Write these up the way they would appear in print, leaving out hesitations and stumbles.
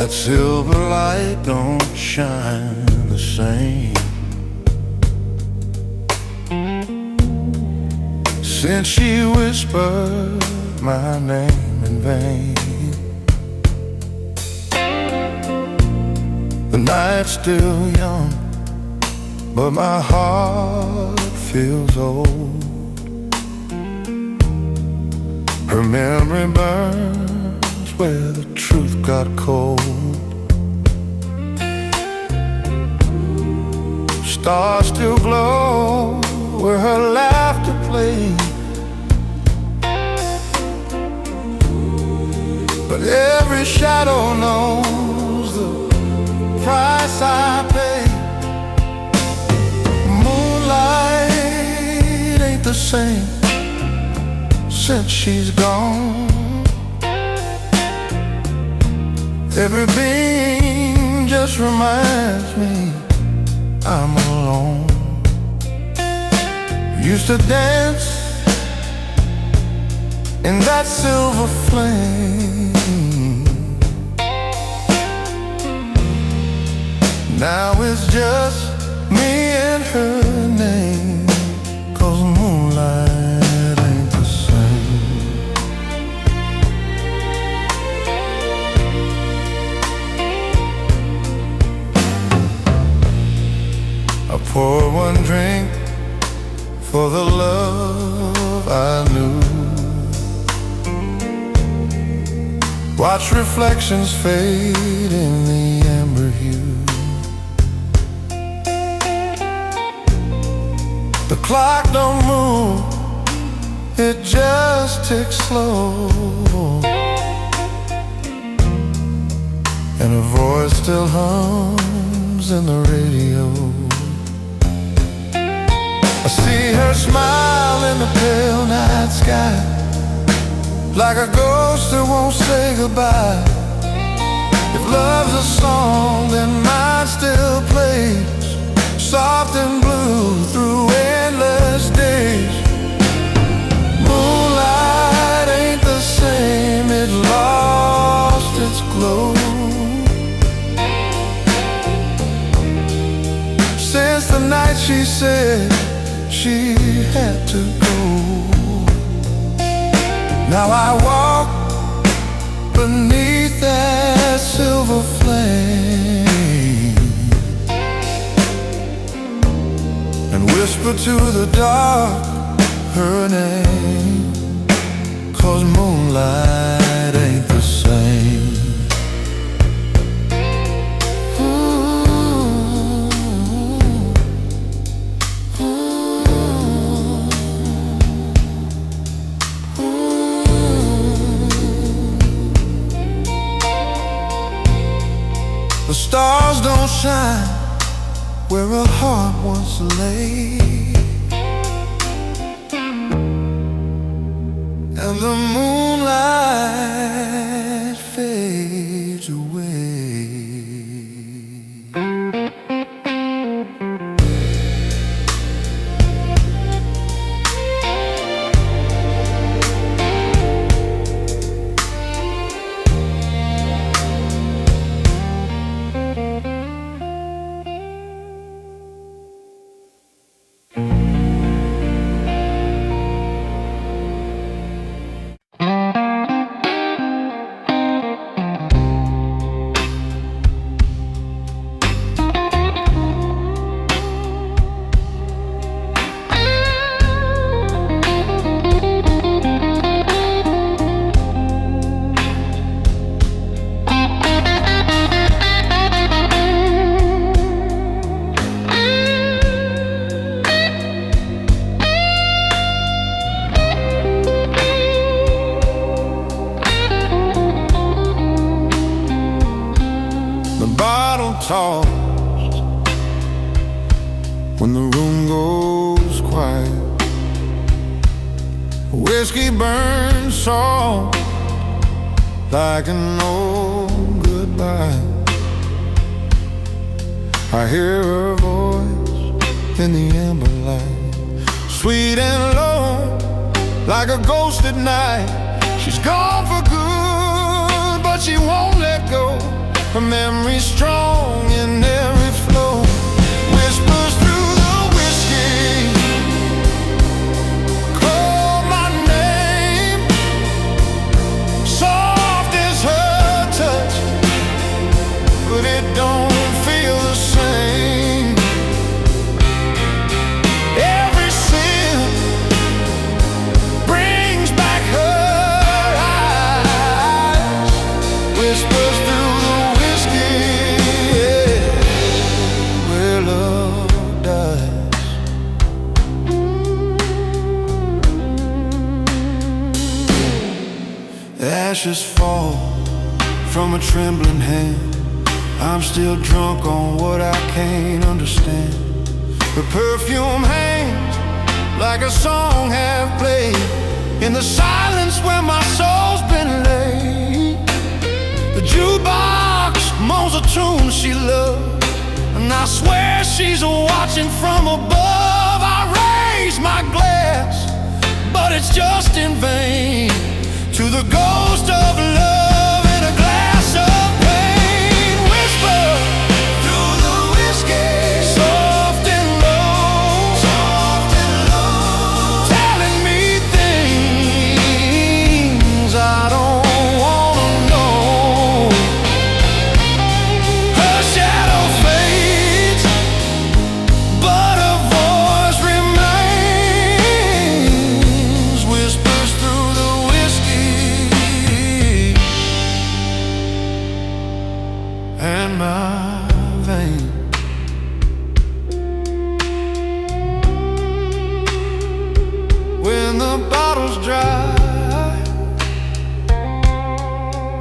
That silver light don't shine the same since she whispered my name in vain. The night's still young, but my heart feels old. Her memory burns where the truth got cold. Stars still glow where her laughter played, but every shadow knows the price I pay. Moonlight ain't the same since she's gone. Every beam just reminds me I'm alone. Used to dance in that silver flame. Now it's just me and her name, 'cause moonlight ain't the same. I pour one drink for the love I knew. Watch reflections fade in the amber hue. The clock don't move, it just ticks slow, and a voice still hums in the radio. I see her smile in the pale night sky, like a ghost that won't say goodbye. If love's a song, then mine still plays, soft and blue through endless days. Moonlight ain't the same, it lost its glow. Since the night she said she had to go, now I walk beneath that silver flame and whisper to the dark her name, 'cause moonlight ain't the same. The stars don't shine where a heart once lay, and the moonlight fades away. Tossed when the room goes quiet. Whiskey burns soft like an old goodbye. I hear her voice in the amber light, sweet and low like a ghost at night. She's gone for good, but she won't let go. a memory strong in every flow. Whispers through the whiskey, call my name, soft as her touch, but it don't feel the same. Every sip brings back her eyes, whispers through the whiskey, yeah, where love dies. The ashes fall from a trembling hand. I'm still drunk on what I can't understand. The perfume hangs like a song half played in the silence where my soul's been laid. The jukebox moans a tune she loved, and I swear she's watching from above. I raise my glass, but it's just in vain, to the ghost of love in a glass of pain. Whisper through the whiskey, soft and low, telling me things I don't wanna know. Her shadow fades, but her voice remains. Whispers through the whiskey and my veins. When the bottle's dry,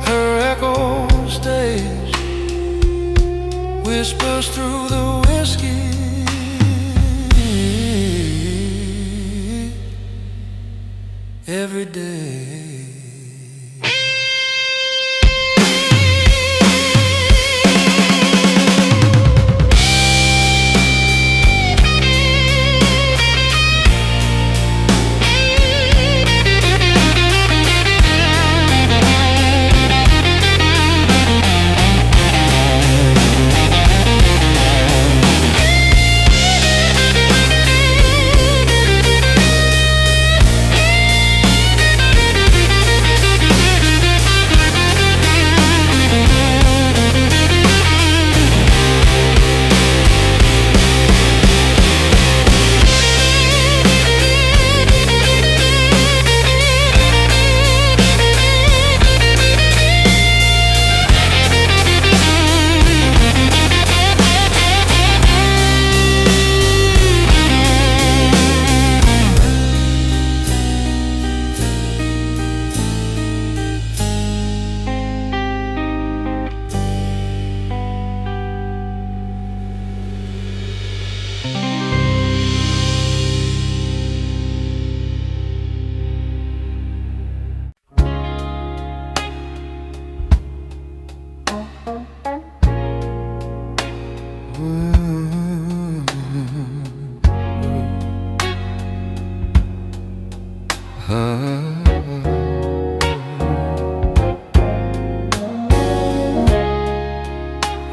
her echo stays, whispers through the whiskey every day.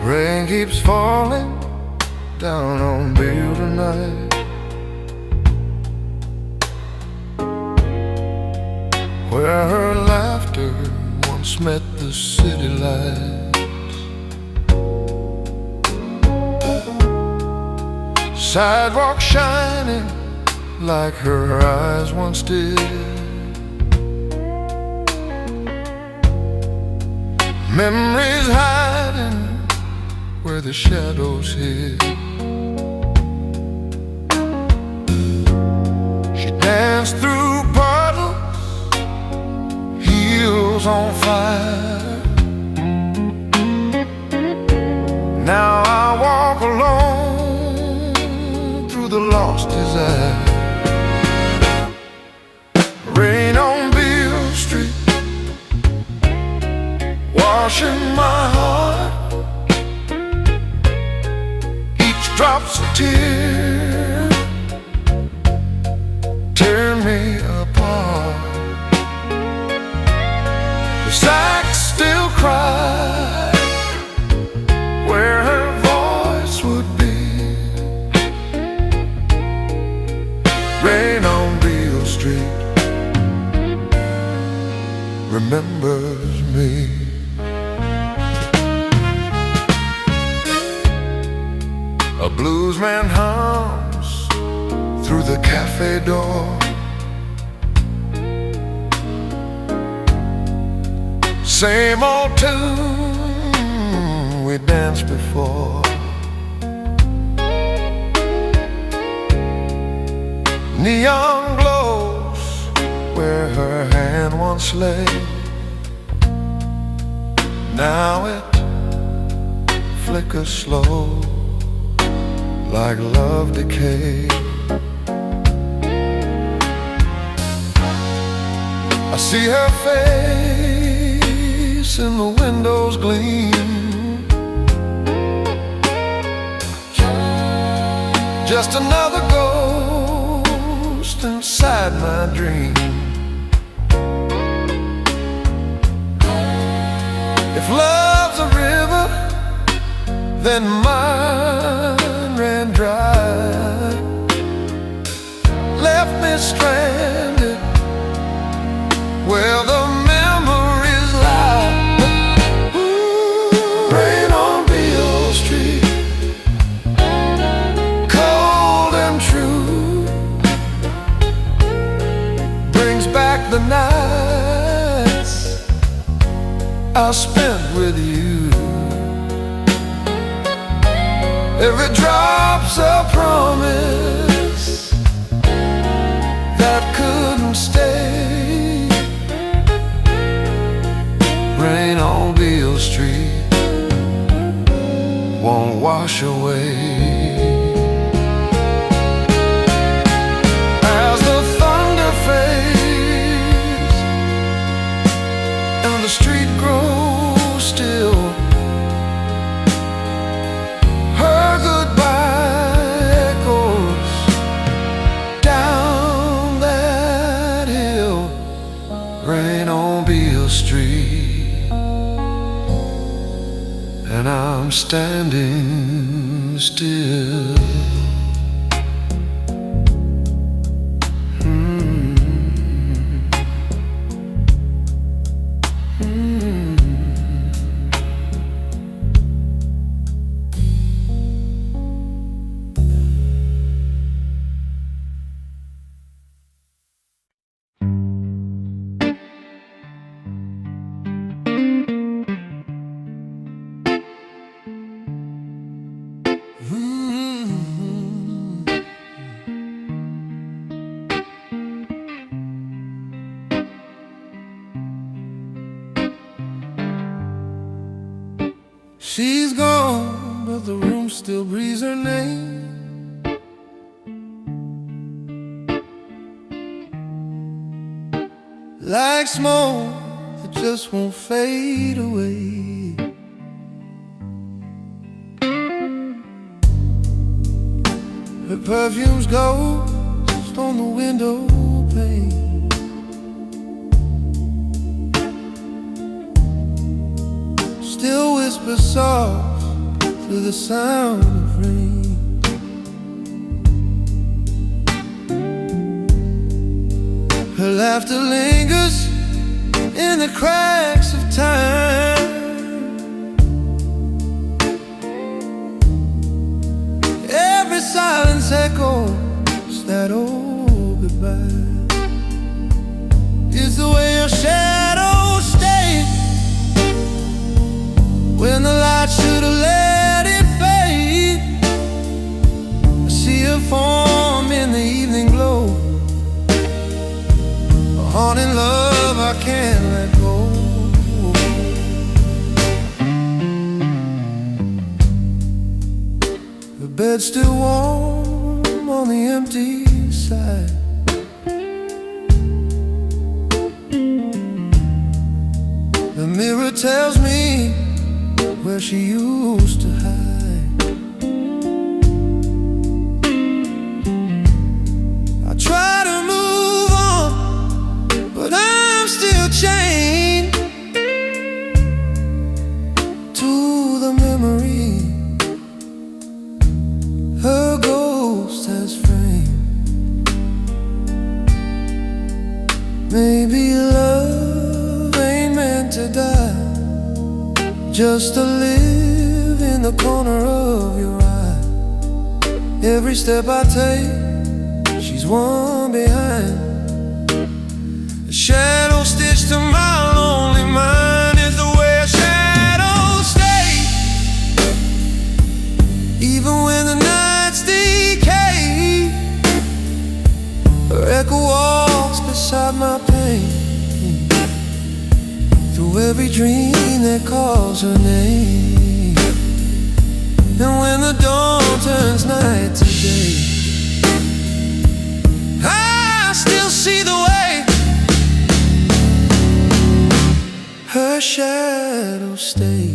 Rain keeps falling down on Bill tonight. Where her laughter once met the city lights. Sidewalk shining like her eyes once did. Memories hiding where the shadows hid. She danced through puddles, heels on fire. Now I walk alone through the lost desire. Rain on Beale Street, washing my heart. Each drop's a tear, tear me apart. The sax still cries remembers me. A bluesman hums through the cafe door. Same old tune we danced before. Neon glows where her hand once lay. Now it flickers slow like love decay. I see her face in the window's gleam. Just another ghost inside my dream. If love's a river, then mine ran dry, left me stranded where the memories lie. Rain on Beale Street, cold and true, brings back the nights I spent with you. Every drop's a promise that couldn't stay. Rain on Beale Street won't wash away. As the thunder fades and the street grows still, her goodbye echoes down that hill. Rain on Beale Street, and I'm standing still. She's gone, but the room still breathes her name. Like smoke that just won't fade away. Her perfume's ghost on the window pane. Still whisper soft through the sound of rain. Her laughter lingers in the cracks of time. Every silence echoes that old goodbye. Is the way your shadows stay when the light should have let it fade. I see her form in the evening glow, a haunting love I can't let go. The bed's still warm on the empty side. The mirror tells me where she used to hide. I try to move on, but I'm still chained to the memory her ghost has framed. Maybe love ain't just to live in the corner of your eye. Every step I take, she's one behind. A shadow stitched to my lonely mind is the way a shadow stays. Even when the nights decay, her echo walks beside my pain, through every dream that calls her name. And when the dawn turns night to day, I still see the way her shadow stays.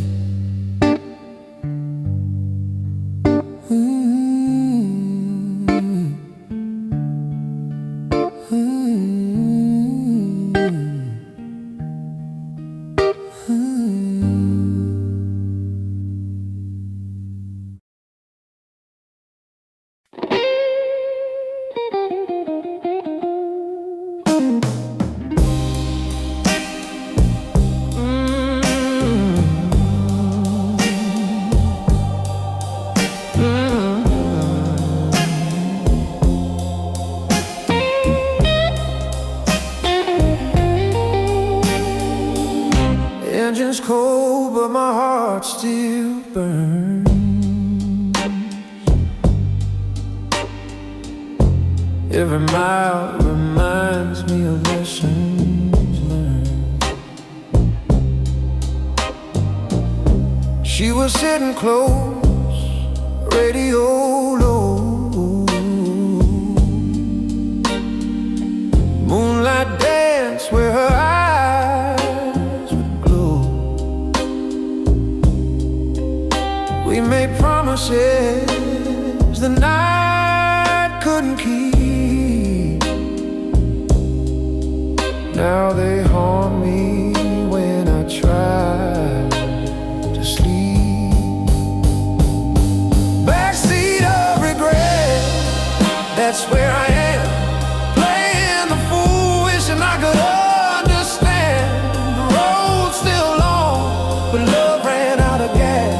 Engine's cold, but my heart still burns. Every mile reminds me of lessons learned. She was sitting close, radio low. Moonlight dance where her eyes would glow. We made promises the night couldn't keep. Now they haunt me when I try to sleep. Backseat of regret, that's where I am, playing the fool, wishing I could understand. The road's still long, but love ran out of gas.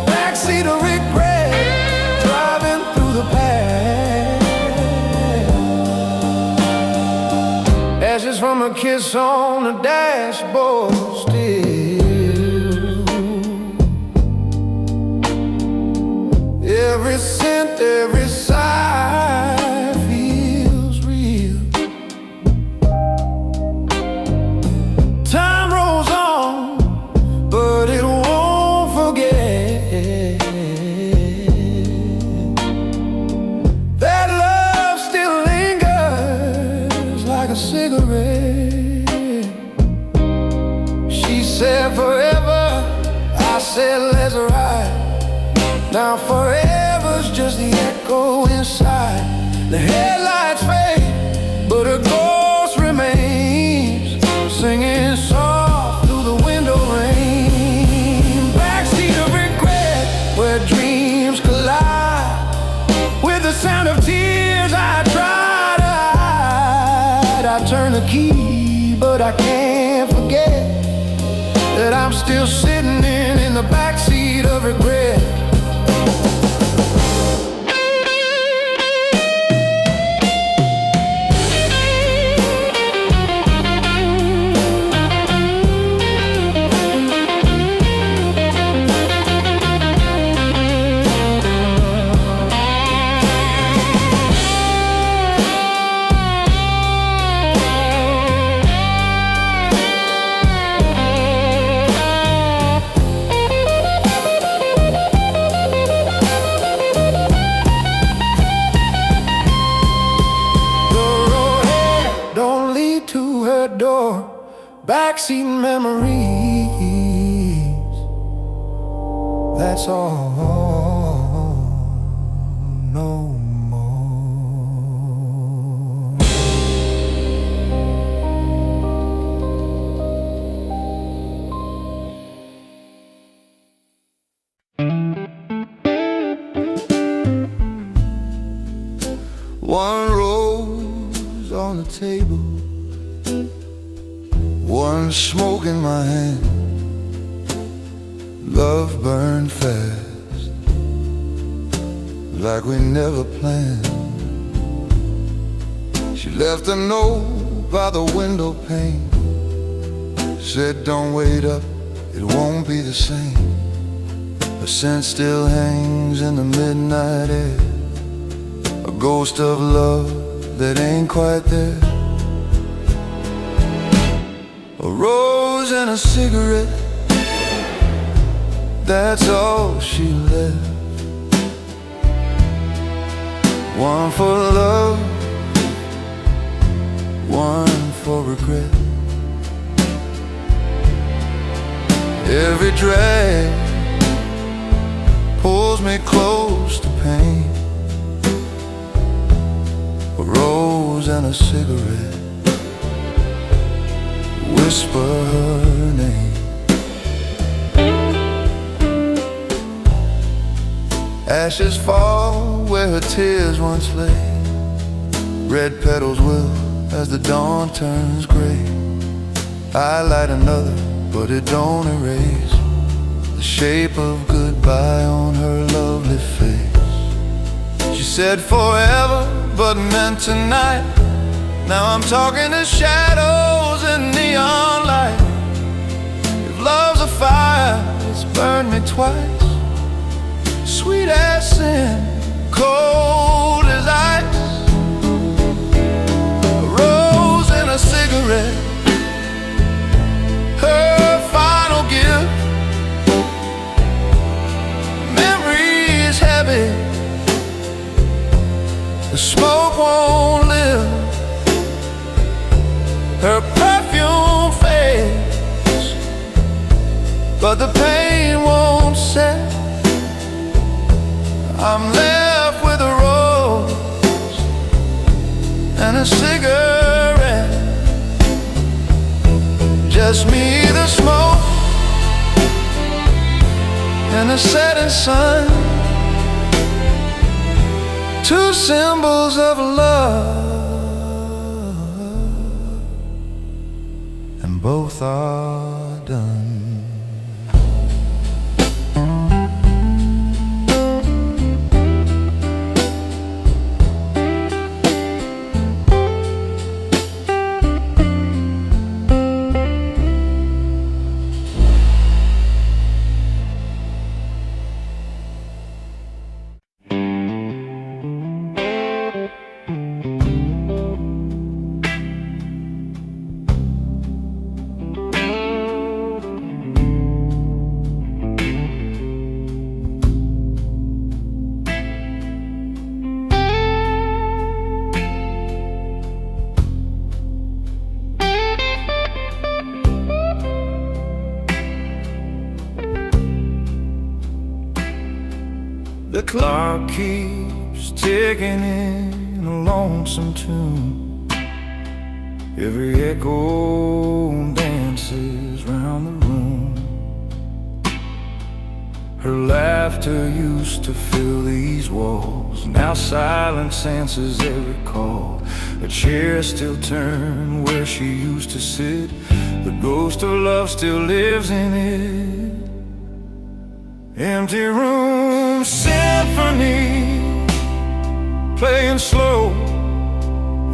Backseat of regret, driving through the past. Ashes from a kiss on the dashboard still. Every scent, every sigh feels real. Time rolls on, but it won't forget. That love still lingers like a cigarette. She said forever, I said let's ride. Now forever's just the echo inside. The headlights fade, but a ghost remains, singing soft through the window rain. Backseat of regret, where dreams collide with the sound of tears I try to hide. I turn the key, but I can't forget that I'm still sitting in the backseat of regret. Backseat memories, that's all, no more. One rose on the table, one smoke in my hand, Love burned fast, like we never planned. She left a note by the window pane. Said don't wait up, it won't be the same. Her scent still hangs in the midnight air, a ghost of love that ain't quite there. A rose and a cigarette, that's all she left. One for love, one for regret. Every drag pulls me close to pain. A rose and a cigarette, whisper her name. Ashes fall where her tears once lay. Red petals will as the dawn turns gray. I light another, but it don't erase the shape of goodbye on her lovely face. She said forever, but meant tonight. Now I'm talking to shadows and neon light. If love's a fire, it's burned me twice. Sweet as sin, cold as ice. A rose and a cigarette, her final gift. Memories heavy, the smoke won't live. Her perfume fades, but the pain won't set. I'm left with a rose and a cigarette. Just me, the smoke, and the setting sun. Two symbols of love, and both are done. The clock keeps ticking in a lonesome tune. Every echo dances round the room. Her laughter used to fill these walls. Now silence answers every call. A chair still turned where she used to sit. The ghost of love still lives in it. Empty room symphony, playing slow.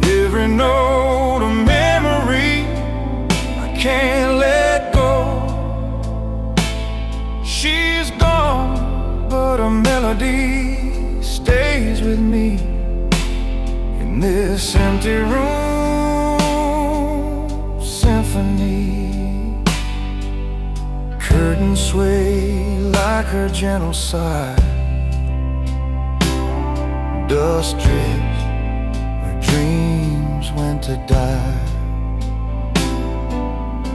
Every note a memory I can't let go. She's gone, but a melody stays with me in this empty room symphony. Curtains sway like her gentle sigh. Dust drips where dreams went to die.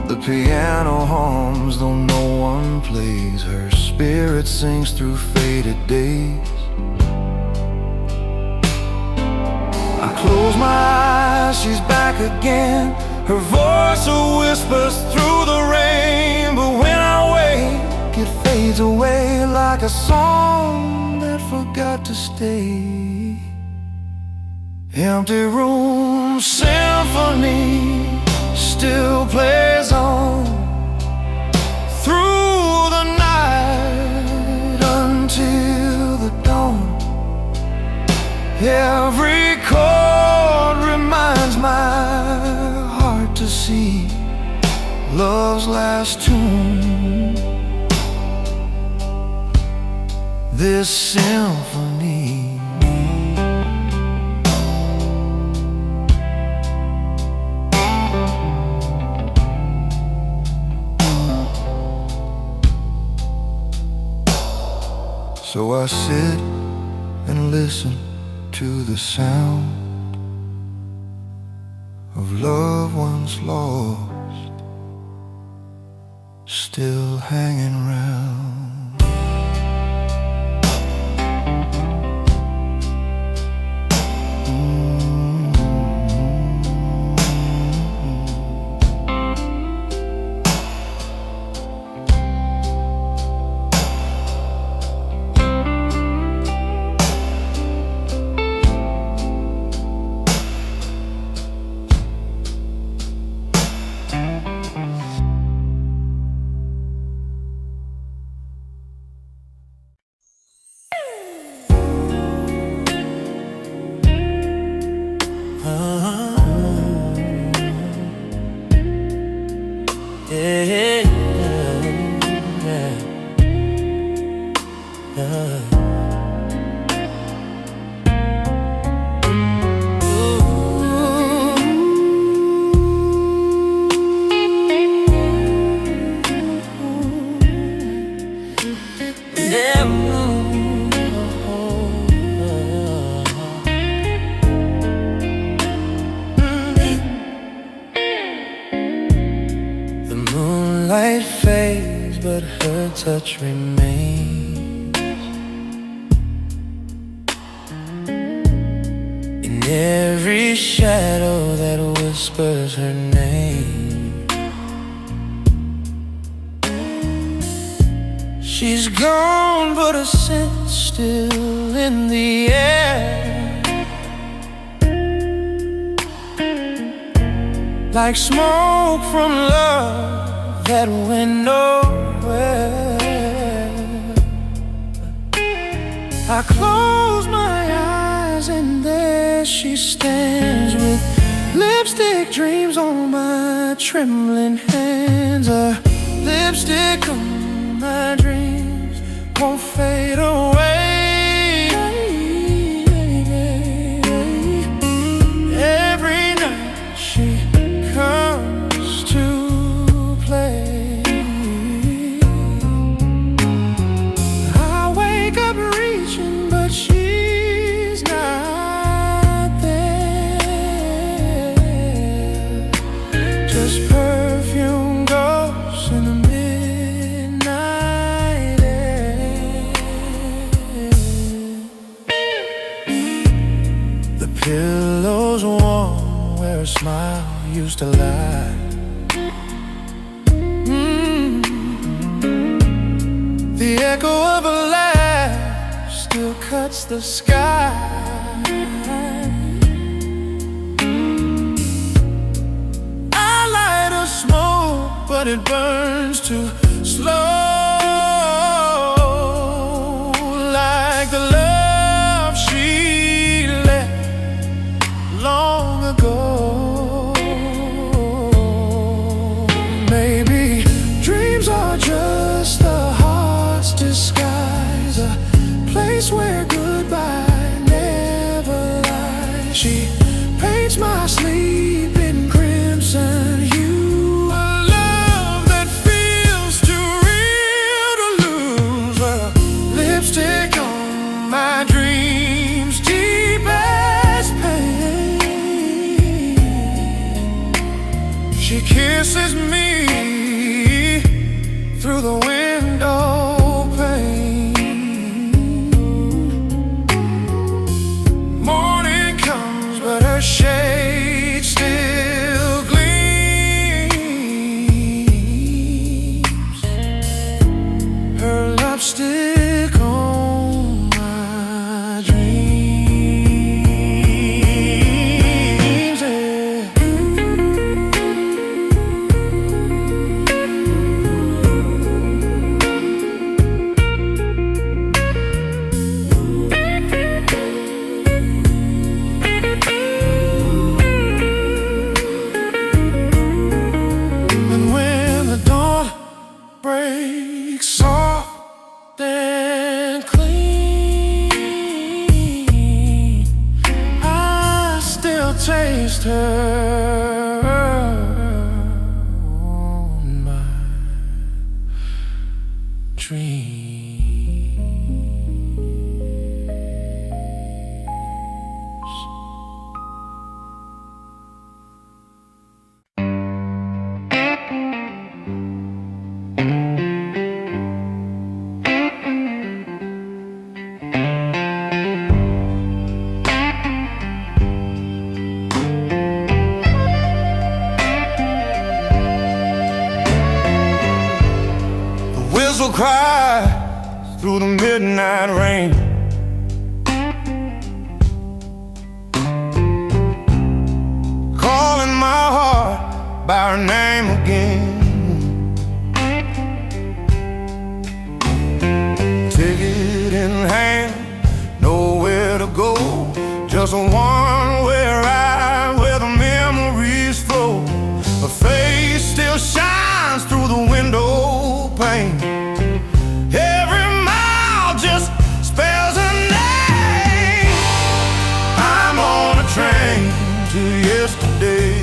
The piano hums though no one plays. Her spirit sings through faded days. I close my eyes, she's back again. Her voice whispers through the rain. But when I wake, it fades away like a song that forgot to stay. Empty room symphony still plays on through the night. love's last tune, this symphony. So I sit and listen to the sound of loved ones lost, still hanging round. Light fades, but her touch remains. In every shadow that whispers her name. She's gone, but her scent's still in the air. Like smoke from love that went nowhere. I close my eyes and there she stands, with lipstick dreams on my trembling hands. A lipstick on my dreams won't fade away. Every night she comes to play. I wake up reaching, but she's not there. Just perfume ghosts in the midnight air. The pillow's warm where a smile used to lie. The echo of a laugh still cuts the sky. I light a smoke, but it burns too slow. Like the love she left long ago. Maybe dreams are just the heart's disguise, a place where goodbye never lies. She paints my sleep in crimson hue, a love that feels too real to lose. A lipstick on my dreams' deepest pain. She kisses me through the window pane. Morning comes, but her shade still gleams. Her lipstick on my dreams, yeah. still cries through the midnight rain. Calling my heart by her name again. Ticket in hand, nowhere to go, just a one-way ride where the memories flow. Her face still shines through the window pane. Every mile just spells her name. I'm on a train to yesterday,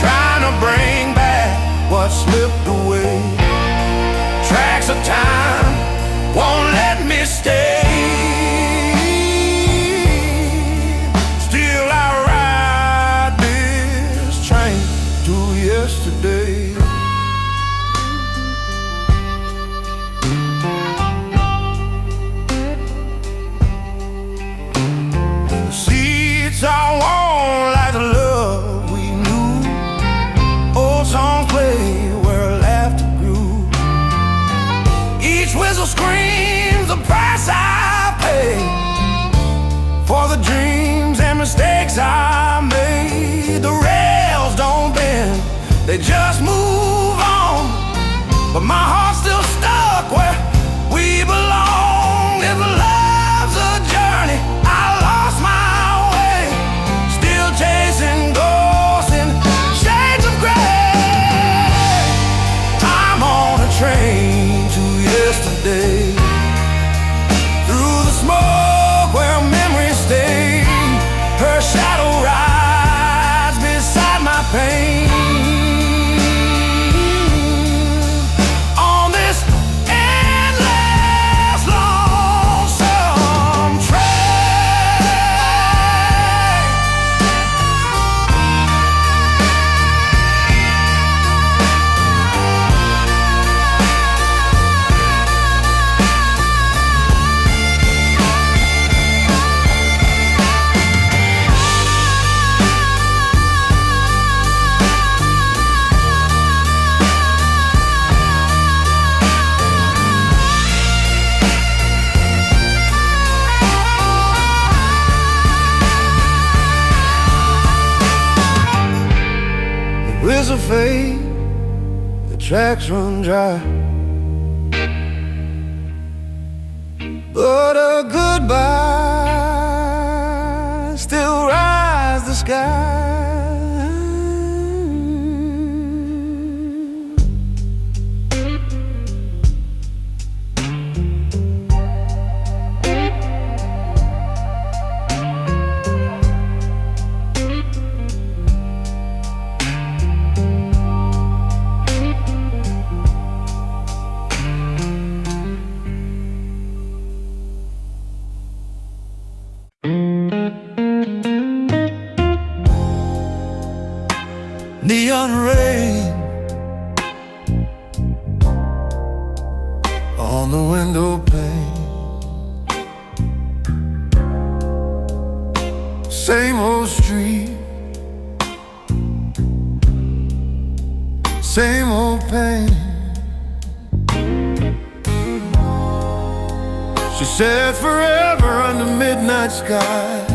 trying to bring back what slipped away. Tracks of time won't let me stay. Still I ride this train to yesterday. The seats are warm like the love we knew. Old songs play where laughter grew. Each whistle screams the price I paid for the dreams and mistakes I made. The rails don't bend, they just move on, but my heart's still stuck where we belong. If love's a journey, I lost my way, still chasing ghosts in shades of gray. I'm on a train to yesterday, through the smoke where memories stay. Her shadow rides beside my pain. On this endless lonesome train. The whistle fade, the tracks run dry, but a goodbye still rides the sky. Neon rain on the window pane. Same old street, same old pain. She said forever under midnight skies.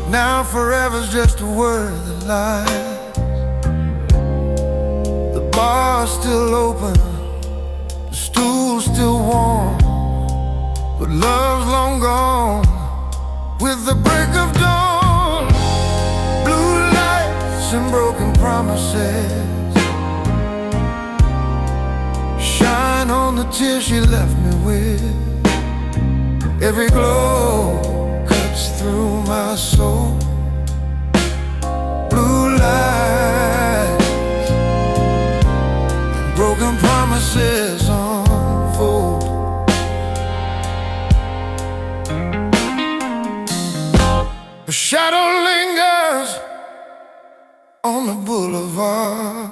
Now forever's just a word that lies. The bar's still open, the stool's still warm, but love's long gone with the break of dawn. Blue lights and broken promises shine on the tears she left me with. Every glow cuts through my soul. Blue lights, broken promises unfold. A shadow lingers on the boulevard,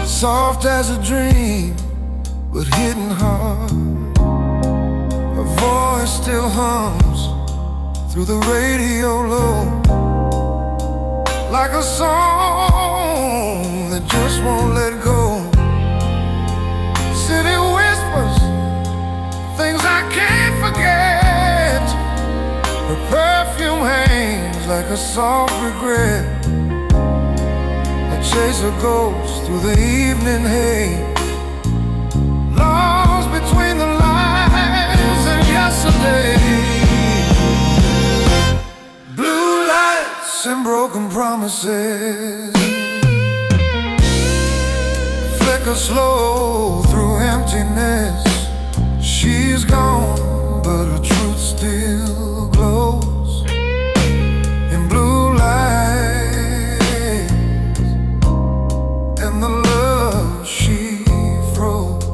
soft as a dream, but hitting hard. Her voice still hums through the radio low, like a song that just won't let go. like a soft regret that chase a ghost through the evening haze, lost between the lines and yesterday. Blue lights and broken promises flicker slow through emptiness. She's gone, but her truth still glows in blue lights and the love she froze.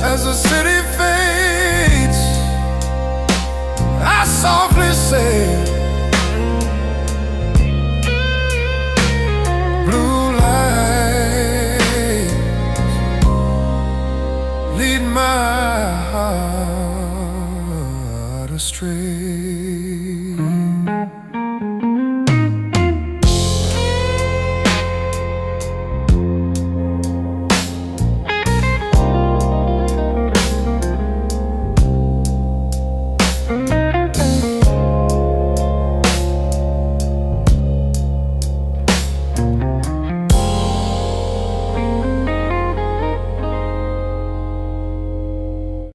As the city fades, I softly say, lead my heart astray.